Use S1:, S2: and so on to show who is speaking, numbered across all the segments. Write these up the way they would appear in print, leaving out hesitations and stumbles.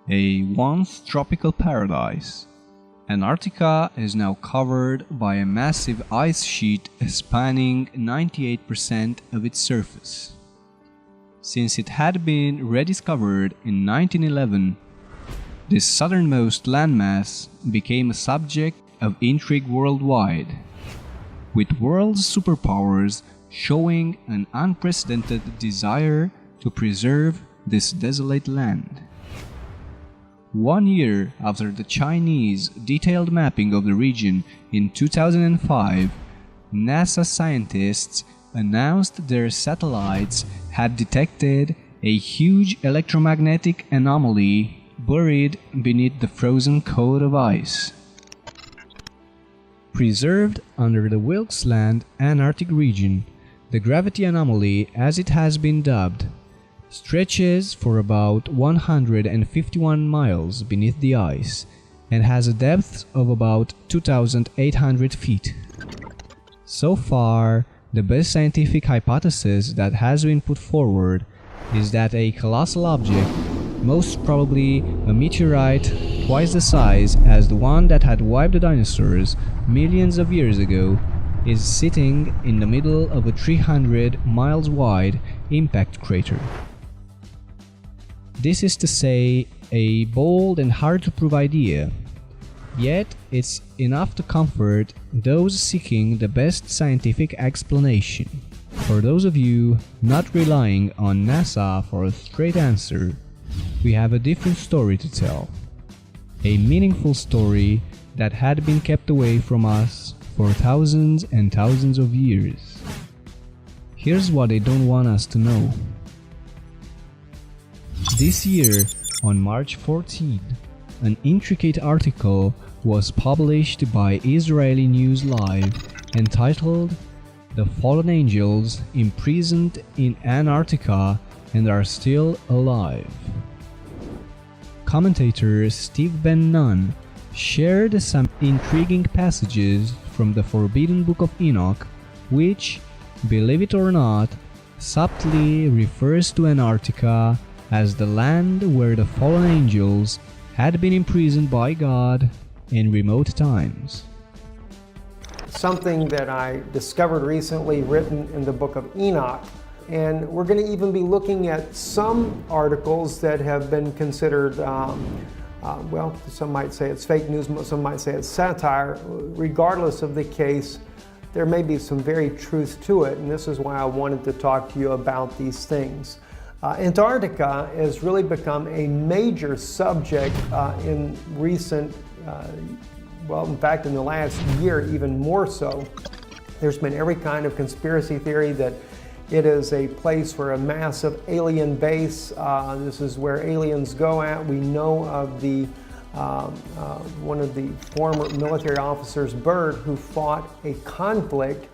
S1: a once tropical paradise. Antarctica is now covered by a massive ice sheet spanning 98% of its surface. Since it had been rediscovered in 1911, this southernmost landmass became a subject of intrigue worldwide, with world superpowers showing an unprecedented desire to preserve this desolate land. 1 year after the Chinese detailed mapping of the region in 2005, NASA scientists announced their satellites had detected a huge electromagnetic anomaly buried beneath the frozen coat of ice. Preserved under the Wilkes-Land Antarctic region, the gravity anomaly, as it has been dubbed, stretches for about 151 miles beneath the ice and has a depth of about 2,800 feet. So far, the best scientific hypothesis that has been put forward is that a colossal object, most probably a meteorite twice the size as the one that had wiped the dinosaurs millions of years ago, is sitting in the middle of a 300 miles wide impact crater. This is to say, a bold and hard to prove idea, yet it's enough to comfort those seeking the best scientific explanation. For those of you not relying on NASA for a straight answer, we have a different story to tell. A meaningful story that had been kept away from us for thousands and thousands of years. Here's what they don't want us to know. This year, on March 14, an intricate article was published by Israeli News Live entitled "The Fallen Angels Imprisoned in Antarctica and Are Still Alive." Commentator Steve Ben Nunn shared some intriguing passages from the forbidden Book of Enoch, which, believe it or not, subtly refers to Antarctica as the land where the fallen angels had been imprisoned by God in remote times.
S2: Something that I discovered recently written in the Book of Enoch, and we're going to even be looking at some articles that have been considered, well, some might say it's fake news, some might say it's satire. Regardless of the case, there may be some very truth to it, and this is why I wanted to talk to you about these things. Antarctica has really become a major subject in recent, well, in fact, in the last year, even more so. There's been every kind of conspiracy theory that it is a place for a massive alien base. This is where aliens go at. We know of the one of the former military officers, Byrd, who fought a conflict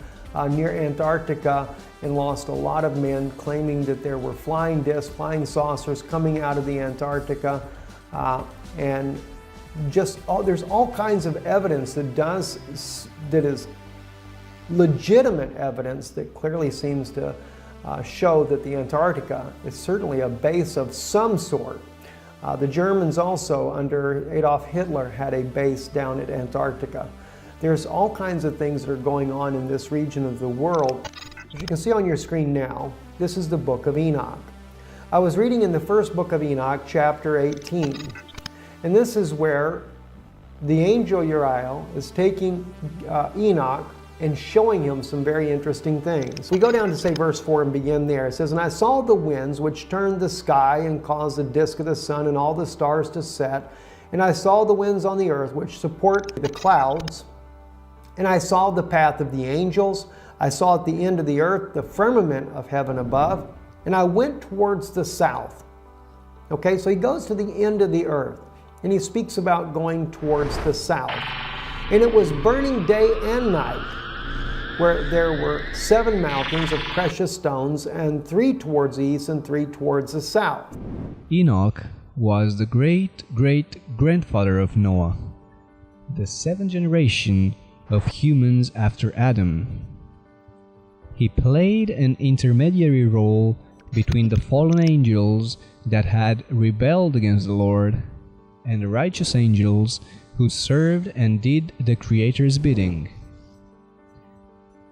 S2: near Antarctica and lost a lot of men, claiming that there were flying discs, flying saucers coming out of the Antarctica, and just there's all kinds of evidence that is legitimate evidence that clearly seems to show that the Antarctica is certainly a base of some sort. The Germans also, under Adolf Hitler, had a base down at Antarctica. There's all kinds of things that are going on in this region of the world. As you can see on your screen now, this is the Book of Enoch. I was reading in the first Book of Enoch, chapter 18, and this is where the angel Uriel is taking Enoch and showing him some very interesting things. We go down to say verse 4 and begin there. It says, "And I saw the winds which turned the sky and caused the disk of the sun and all the stars to set. And I saw the winds on the earth which support the clouds. And I saw the path of the angels. I saw at the end of the earth the firmament of heaven above. And I went towards the south." Okay, so he goes to the end of the earth. And he speaks about going towards the south. "And it was burning day and night, where there were 7 mountains of precious stones, and 3 towards the east and 3 towards the south."
S1: Enoch was the great-great-grandfather of Noah, the 7th generation of humans after Adam. He played an intermediary role between the fallen angels that had rebelled against the Lord and righteous angels who served and did the Creator's bidding.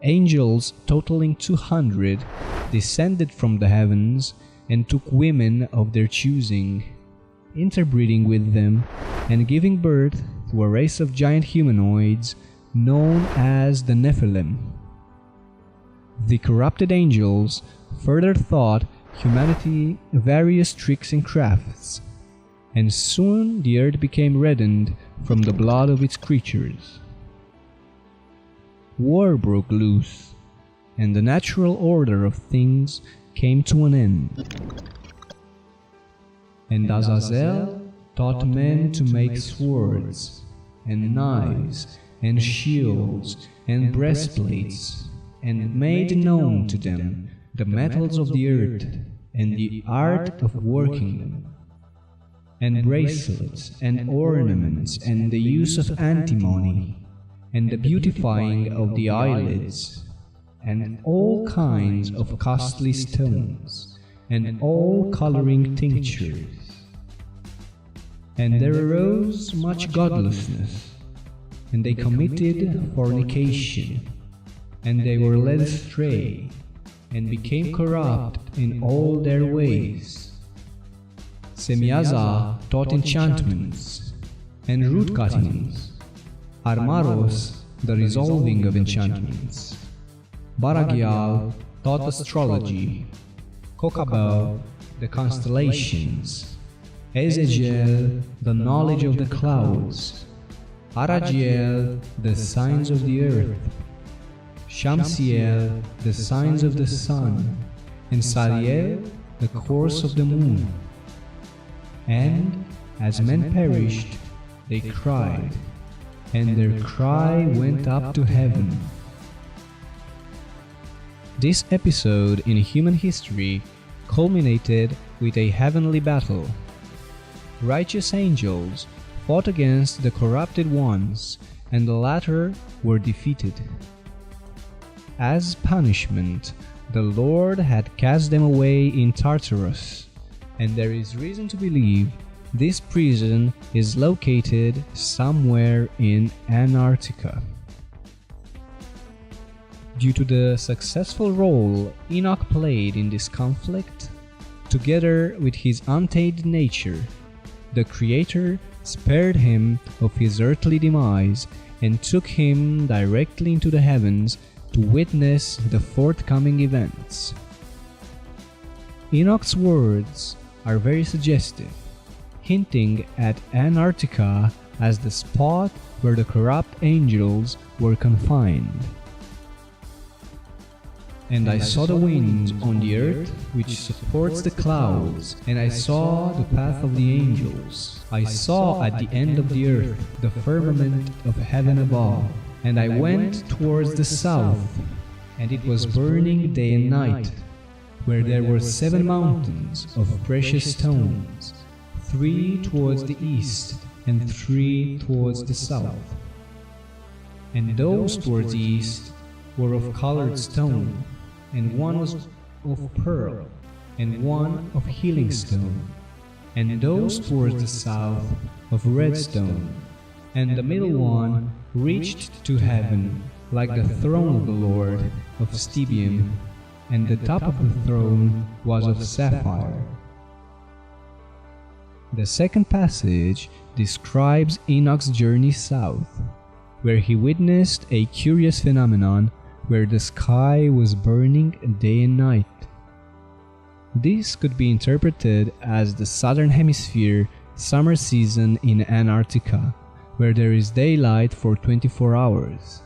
S1: Angels totaling 200 descended from the heavens and took women of their choosing, interbreeding with them and giving birth to a race of giant humanoids known as the Nephilim. The corrupted angels further taught humanity various tricks and crafts, and soon the earth became reddened from the blood of its creatures. War broke loose, and the natural order of things came to an end. And Azazel taught men to make swords, and knives, and shields, and breastplates, and made known to them the metals of the earth, and the art of working them, and bracelets, and ornaments, and the use of antimony, and the beautifying of the eyelids, and all kinds of costly stones, and all coloring tinctures. And there arose much godlessness, and they committed fornication, and they were led astray, and became corrupt in all their ways. Semiazah taught enchantments, and root cuttings, Armaros the resolving of enchantments, Baragial taught astrology, Kokabel the constellations, Ezekiel the knowledge of the clouds, Aragiel the signs of the earth, Shamsiel the signs of the sun, and Sariel the course of the moon. And as men perished, they cried, and their cry went up to heaven. This episode in human history culminated with a heavenly battle. Righteous angels fought against the corrupted ones, and the latter were defeated. As punishment, the Lord had cast them away in Tartarus, and there is reason to believe this prison is located somewhere in Antarctica. Due to the successful role Enoch played in this conflict, together with his untainted nature, the Creator spared him of his earthly demise and took him directly into the heavens to witness the forthcoming events. Enoch's words are very suggestive, hinting at Antarctica as the spot where the corrupt angels were confined. And I saw the winds on the earth which supports the clouds, and I saw the path of the angels. I saw at the end of the earth the firmament of heaven above, and I went towards the south, and it was burning day and night, where there were 7 mountains of precious stones, 3 towards the east, and 3 towards the south. And those towards the east were of colored stone, and one was of pearl, and one of healing stone, and those towards the south of red stone, and the middle one reached to heaven like the throne of the Lord of Stibium, and the top of the throne was of sapphire. The second passage describes Enoch's journey south, where he witnessed a curious phenomenon where the sky was burning day and night. This could be interpreted as the southern hemisphere summer season in Antarctica, where there is daylight for 24 hours.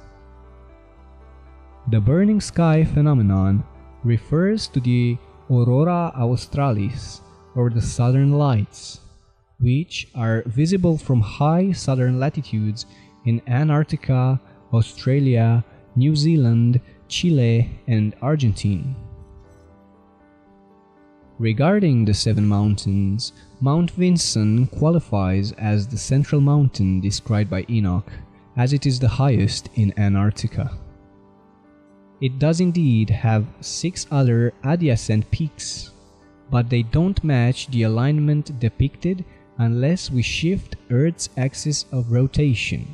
S1: The burning sky phenomenon refers to the aurora australis, or the southern lights, which are visible from high southern latitudes in Antarctica, Australia, New Zealand, Chile, and Argentina. Regarding the 7 mountains, Mount Vinson qualifies as the central mountain described by Enoch, as it is the highest in Antarctica. It does indeed have 6 other adjacent peaks, but they don't match the alignment depicted unless we shift Earth's axis of rotation.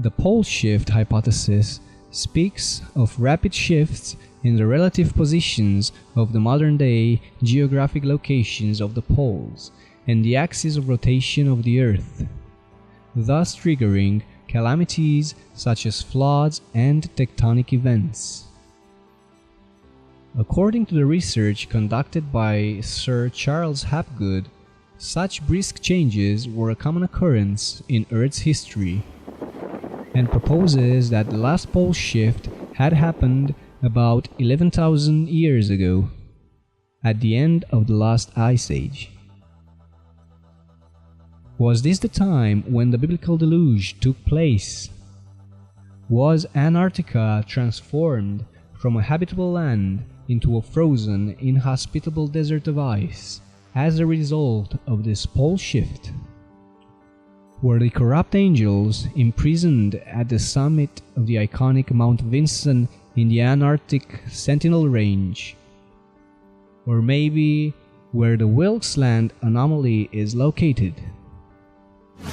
S1: The pole shift hypothesis speaks of rapid shifts in the relative positions of the modern-day geographic locations of the poles and the axis of rotation of the Earth, thus triggering calamities such as floods and tectonic events. According to the research conducted by Sir Charles Hapgood, such brisk changes were a common occurrence in Earth's history, and proposes that the last pole shift had happened about 11,000 years ago, at the end of the last ice age. Was this the time when the biblical deluge took place? Was Antarctica transformed from a habitable land into a frozen, inhospitable desert of ice as a result of this pole shift? Were the corrupt angels imprisoned at the summit of the iconic Mount Vinson in the Antarctic Sentinel Range? Or maybe where the Wilkes Land anomaly is located?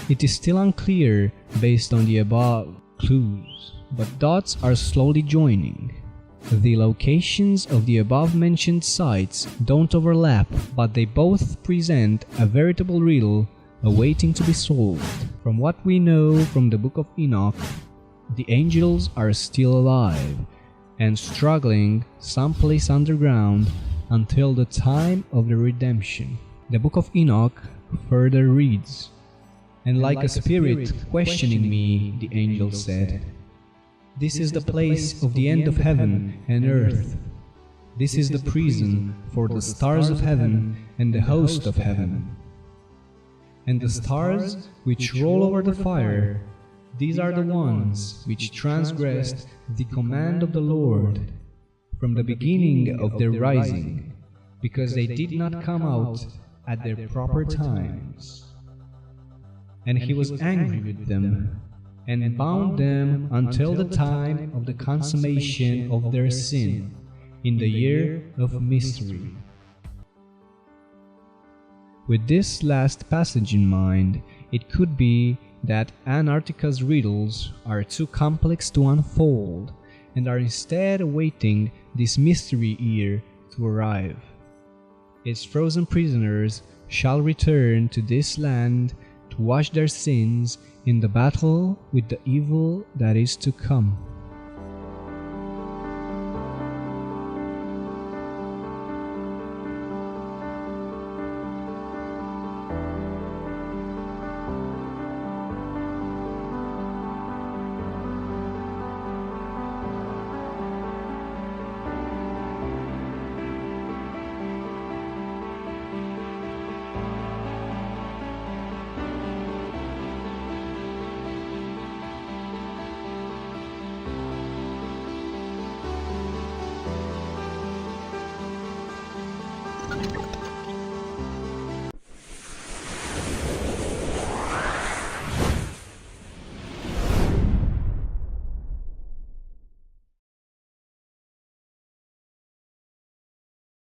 S1: It is still unclear based on the above clues, but dots are slowly joining. The locations of the above-mentioned sites don't overlap, but they both present a veritable riddle awaiting to be solved. From what we know from the Book of Enoch, the angels are still alive and struggling someplace underground until the time of the redemption. The Book of Enoch further reads, "And like a spirit questioning me, the angel said, 'This is the place of the end of heaven and earth. This is the prison for the stars of heaven and the host of heaven. And the stars which roll over the fire, these are the ones which transgressed the command of the Lord from the beginning of their rising, because they did not come out at their proper times. And he was angry with them, and bound them until the time of the consummation of their sin, in the year of mystery.'" With this last passage in mind, it could be that Antarctica's riddles are too complex to unfold, and are instead awaiting this mystery year to arrive. Its frozen prisoners shall return to this land to wash their sins in the battle with the evil that is to come.